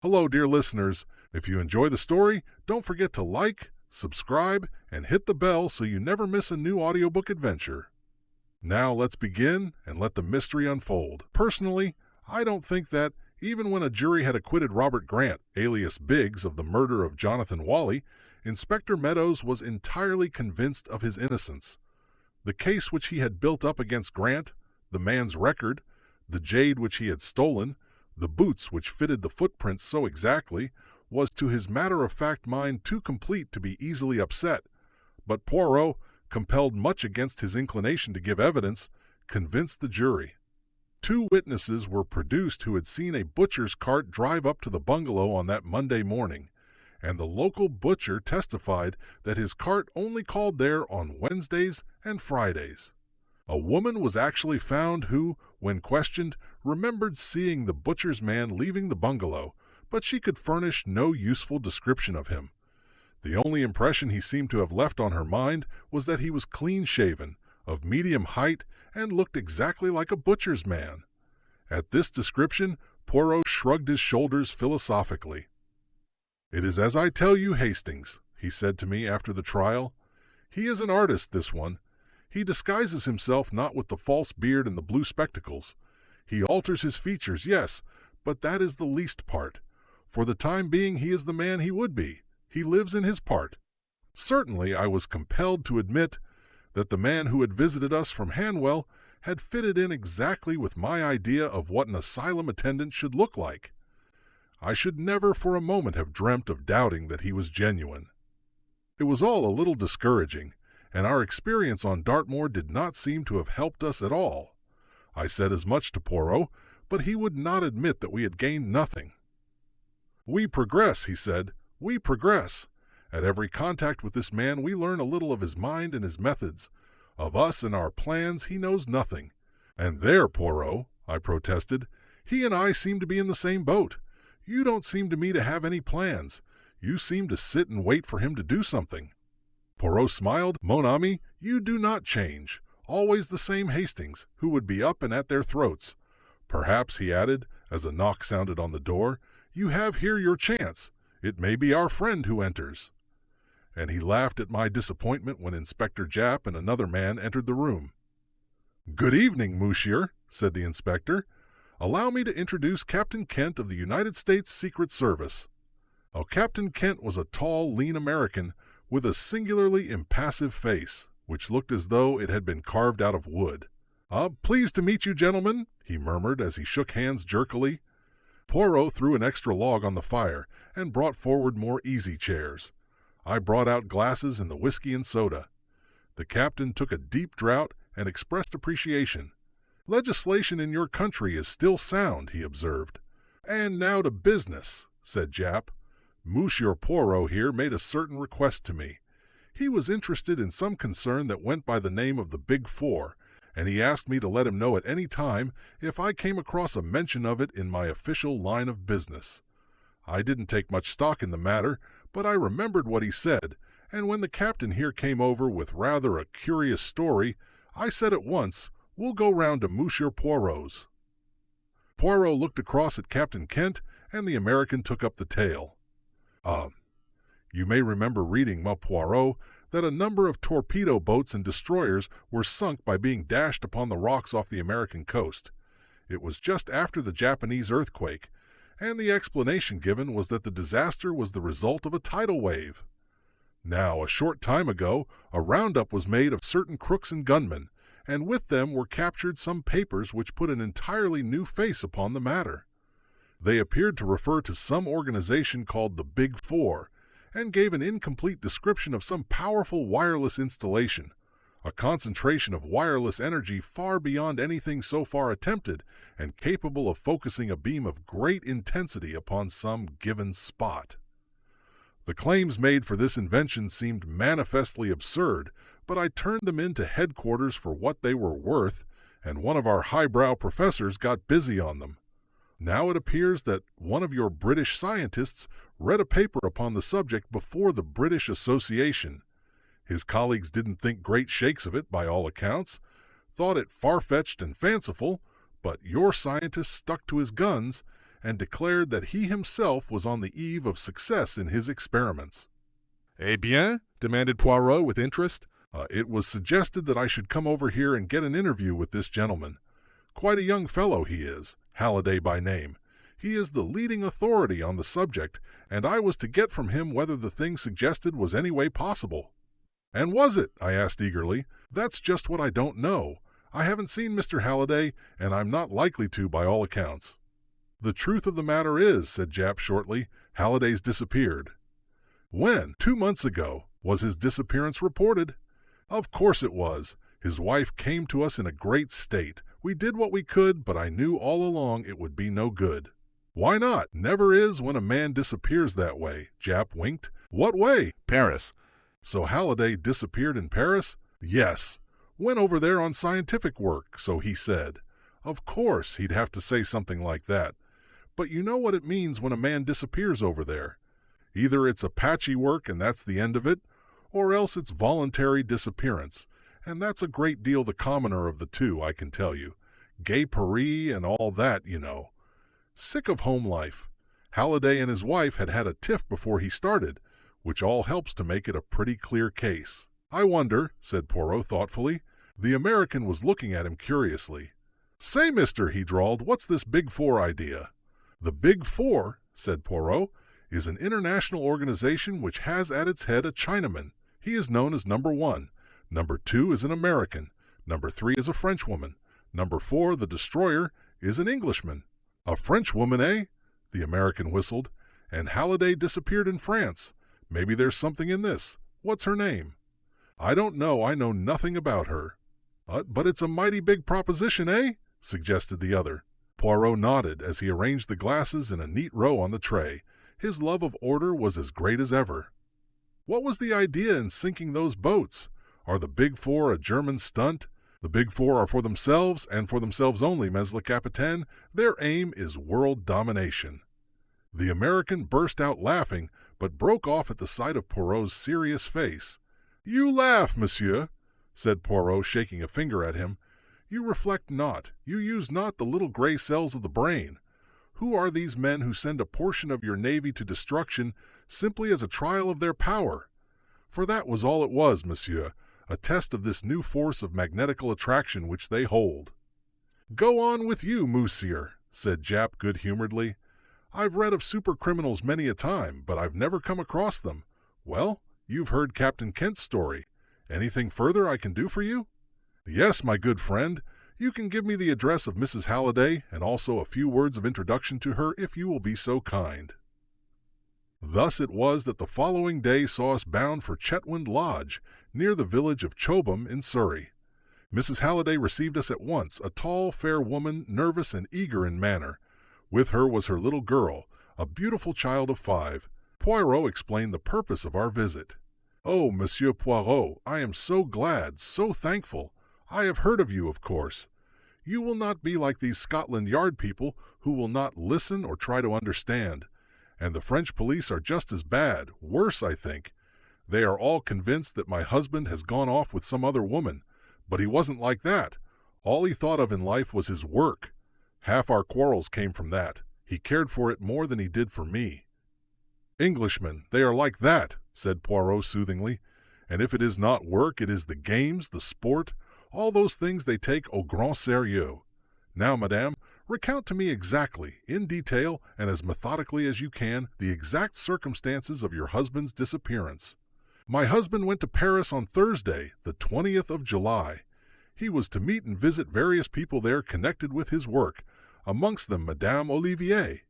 Hello, dear listeners. If you enjoy the story, don't forget to like, subscribe, and hit the bell so you never miss a new audiobook adventure. Now let's begin and let the mystery unfold. Personally, I don't think that, even when a jury had acquitted Robert Grant, alias Biggs, of the murder of Jonathan Whalley, Inspector Meadows was entirely convinced of his innocence. The case which he had built up against Grant, the man's record, the jade which he had stolen, the boots which fitted the footprints so exactly, was to his matter-of-fact mind too complete to be easily upset. But Poirot, compelled much against his inclination to give evidence, convinced the jury. 2 witnesses were produced who had seen a butcher's cart drive up to the bungalow on that Monday morning, and the local butcher testified that his cart only called there on Wednesdays and Fridays. A woman was actually found who, when questioned, remembered seeing the butcher's man leaving the bungalow, but she could furnish no useful description of him. The only impression he seemed to have left on her mind was that he was clean-shaven, of medium height, and looked exactly like a butcher's man. At this description, Poirot shrugged his shoulders philosophically. "It is as I tell you, Hastings," he said to me after the trial. "He is an artist, this one. He disguises himself not with the false beard and the blue spectacles. He alters his features, yes, but that is the least part. For the time being he is the man he would be. He lives in his part. Certainly I was compelled to admit that the man who had visited us from Hanwell had fitted in exactly with my idea of what an asylum attendant should look like. I should never for a moment have dreamt of doubting that he was genuine." It was all a little discouraging, and our experience on Dartmoor did not seem to have helped us at all. I said as much to Poirot, but he would not admit that we had gained nothing. "We progress," he said. "We progress. At every contact with this man we learn a little of his mind and his methods. Of us and our plans he knows nothing." "And there, Poirot," I protested, "he and I seem to be in the same boat. You don't seem to me to have any plans. You seem to sit and wait for him to do something." Poirot smiled. "Mon ami, you do not change. Always the same Hastings, who would be up and at their throats. Perhaps," he added, as a knock sounded on the door, "you have here your chance. It may be our friend who enters." And he laughed at my disappointment when Inspector Japp and another man entered the room. "Good evening, monsieur," said the inspector. "Allow me to introduce Captain Kent of the United States Secret Service." Captain Kent was a tall, lean American with a singularly impassive face, which looked as though it had been carved out of wood. "Pleased to meet you, gentlemen," he murmured as he shook hands jerkily. Poirot threw an extra log on the fire and brought forward more easy chairs. I brought out glasses and the whiskey and soda. The captain took a deep draught and expressed appreciation. "Legislation in your country is still sound," he observed. "And now to business," said Japp. "Monsieur Poirot here made a certain request to me. He was interested in some concern that went by the name of the Big Four, and he asked me to let him know at any time if I came across a mention of it in my official line of business. I didn't take much stock in the matter, but I remembered what he said, and when the captain here came over with rather a curious story, I said at once, 'We'll go round to Monsieur Poirot's.'" Poirot looked across at Captain Kent, and the American took up the tale. You may remember reading, ma Poirot, that a number of torpedo boats and destroyers were sunk by being dashed upon the rocks off the American coast. It was just after the Japanese earthquake, and the explanation given was that the disaster was the result of a tidal wave. Now, a short time ago, a roundup was made of certain crooks and gunmen, and with them were captured some papers which put an entirely new face upon the matter. They appeared to refer to some organization called the Big Four, and gave an incomplete description of some powerful wireless installation, a concentration of wireless energy far beyond anything so far attempted, and capable of focusing a beam of great intensity upon some given spot. The claims made for this invention seemed manifestly absurd, but I turned them into headquarters for what they were worth, and one of our highbrow professors got busy on them. Now it appears that one of your British scientists read a paper upon the subject before the British Association. His colleagues didn't think great shakes of it, by all accounts, thought it far-fetched and fanciful, but your scientist stuck to his guns, and declared that he himself was on the eve of success in his experiments. Eh bien? Demanded Poirot with interest. It was suggested that I should come over here and get an interview with this gentleman. Quite a young fellow he is, Halliday by name. He is the leading authority on the subject, and I was to get from him whether the thing suggested was any way possible. And was it? I asked eagerly. That's just what I don't know. I haven't seen Mr. Halliday, and I'm not likely to by all accounts. The truth of the matter is, said Japp shortly, Halliday's disappeared. When? 2 months ago. Was his disappearance reported? Of course it was. His wife came to us in a great state. We did what we could, but I knew all along it would be no good. Why not? Never is when a man disappears that way. Japp winked. What way? Paris. So Halliday disappeared in Paris? Yes. Went over there on scientific work, so he said. Of course he'd have to say something like that. But you know what it means when a man disappears over there. Either it's Apache work and that's the end of it, or else it's voluntary disappearance, and that's a great deal the commoner of the two, I can tell you. Gay Paris and all that, you know. Sick of home life. Halliday and his wife had had a tiff before he started, which all helps to make it a pretty clear case. I wonder, said Poirot thoughtfully. The American was looking at him curiously. Say, mister, he drawled, what's this Big Four idea? The Big Four, said Poirot, is an international organization which has at its head a Chinaman. He is known as number 1. Number 2 is an American. Number 3 is a Frenchwoman. Number 4, the destroyer, is an Englishman. A Frenchwoman, eh? The American whistled. And Halliday disappeared in France. Maybe there's something in this. What's her name? I don't know. I know nothing about her. But it's a mighty big proposition, eh? Suggested the other. Poirot nodded as he arranged the glasses in a neat row on the tray. His love of order was as great as ever. What was the idea in sinking those boats? Are the Big Four a German stunt? The Big Four are for themselves, and for themselves only, Mesle Capitaine. Their aim is world domination. The American burst out laughing, but broke off at the sight of Poirot's serious face. You laugh, monsieur, said Poirot, shaking a finger at him. You reflect not, you use not the little gray cells of the brain. Who are these men who send a portion of your navy to destruction simply as a trial of their power? For that was all it was, monsieur, a test of this new force of magnetical attraction which they hold. Go on with you, monsieur, said Japp good-humoredly. I've read of super-criminals many a time, but I've never come across them. Well, you've heard Captain Kent's story. Anything further I can do for you? Yes, my good friend. You can give me the address of Mrs. Halliday and also a few words of introduction to her if you will be so kind. Thus it was that the following day saw us bound for Chetwynd Lodge, near the village of Chobham in Surrey. Mrs. Halliday received us at once, a tall, fair woman, nervous and eager in manner. With her was her little girl, a beautiful child of 5. Poirot explained the purpose of our visit. Oh, Monsieur Poirot, I am so glad, so thankful. I have heard of you, of course. You will not be like these Scotland Yard people who will not listen or try to understand. And the French police are just as bad, worse, I think. They are all convinced that my husband has gone off with some other woman, but he wasn't like that. All he thought of in life was his work. Half our quarrels came from that. He cared for it more than he did for me. Englishmen, they are like that, said Poirot soothingly. And if it is not work, it is the games, the sport, all those things they take au grand sérieux. Now, madame, recount to me exactly, in detail, and as methodically as you can, the exact circumstances of your husband's disappearance. My husband went to Paris on Thursday, the 20th of July. He was to meet and visit various people there connected with his work, amongst them Madame Olivier.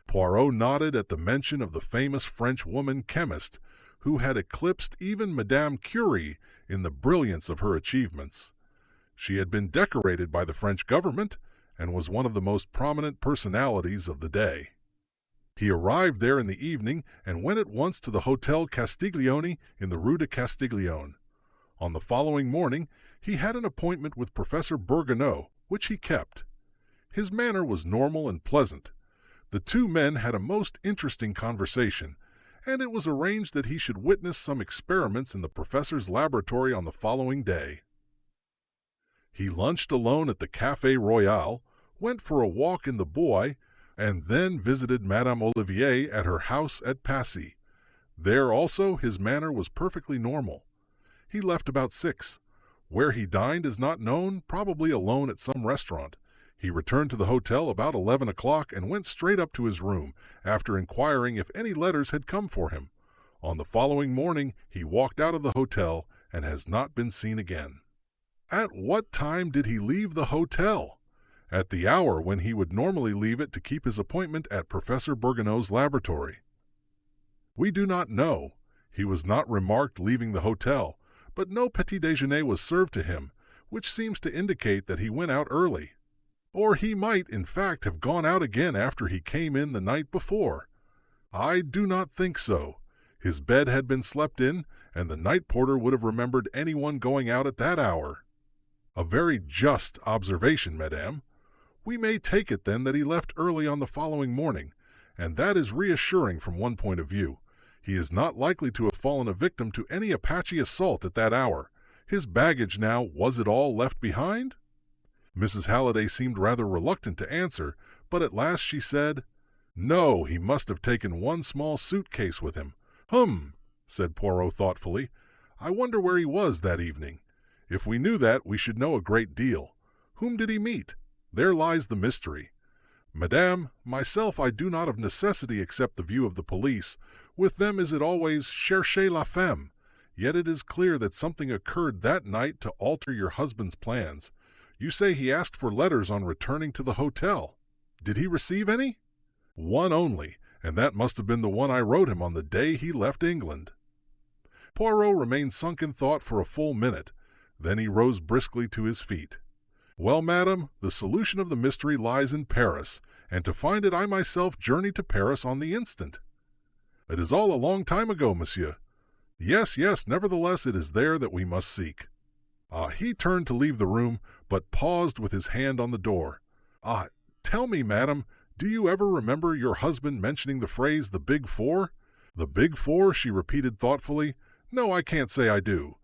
Poirot nodded at the mention of the famous French woman chemist, who had eclipsed even Madame Curie in the brilliance of her achievements. She had been decorated by the French government and was one of the most prominent personalities of the day. He arrived there in the evening and went at once to the Hotel Castiglione in the Rue de Castiglione. On the following morning, he had an appointment with Professor Bourgognot, which he kept. His manner was normal and pleasant. The two men had a most interesting conversation, and it was arranged that he should witness some experiments in the professor's laboratory on the following day. He lunched alone at the Café Royal, went for a walk in the Bois, and then visited Madame Olivier at her house at Passy. There also his manner was perfectly normal. He left about 6. Where he dined is not known, probably alone at some restaurant. He returned to the hotel about 11 o'clock and went straight up to his room, after inquiring if any letters had come for him. On the following morning he walked out of the hotel and has not been seen again. At what time did he leave the hotel? At the hour when he would normally leave it to keep his appointment at Professor Bourgonneau's laboratory. We do not know. He was not remarked leaving the hotel, but no petit déjeuner was served to him, which seems to indicate that he went out early. Or he might, in fact, have gone out again after he came in the night before. I do not think so. His bed had been slept in, and the night porter would have remembered anyone going out at that hour. A very just observation, madame. We may take it then that he left early on the following morning, and that is reassuring from one point of view. He is not likely to have fallen a victim to any Apache assault at that hour. His baggage now, was it all left behind? Mrs. Halliday seemed rather reluctant to answer, but at last she said, "No, he must have taken one small suitcase with him." Said Poirot thoughtfully. "I wonder where he was that evening. If we knew that, we should know a great deal. Whom did he meet? There lies the mystery. Madame, myself I do not of necessity accept the view of the police. With them is it always cherchez la femme. Yet it is clear that something occurred that night to alter your husband's plans. You say he asked for letters on returning to the hotel. Did he receive any?" "One only, and that must have been the one I wrote him on the day he left England." Poirot remained sunk in thought for a full minute. Then he rose briskly to his feet. "Well, madam, the solution of the mystery lies in Paris, and to find it I myself journeyed to Paris on the instant." "It is all a long time ago, monsieur." Yes, nevertheless it is there that we must seek." He turned to leave the room, but paused with his hand on the door. Tell me, madam, do you ever remember your husband mentioning the phrase, the Big Four?" "The Big Four?" she repeated thoughtfully. "No, I can't say I do.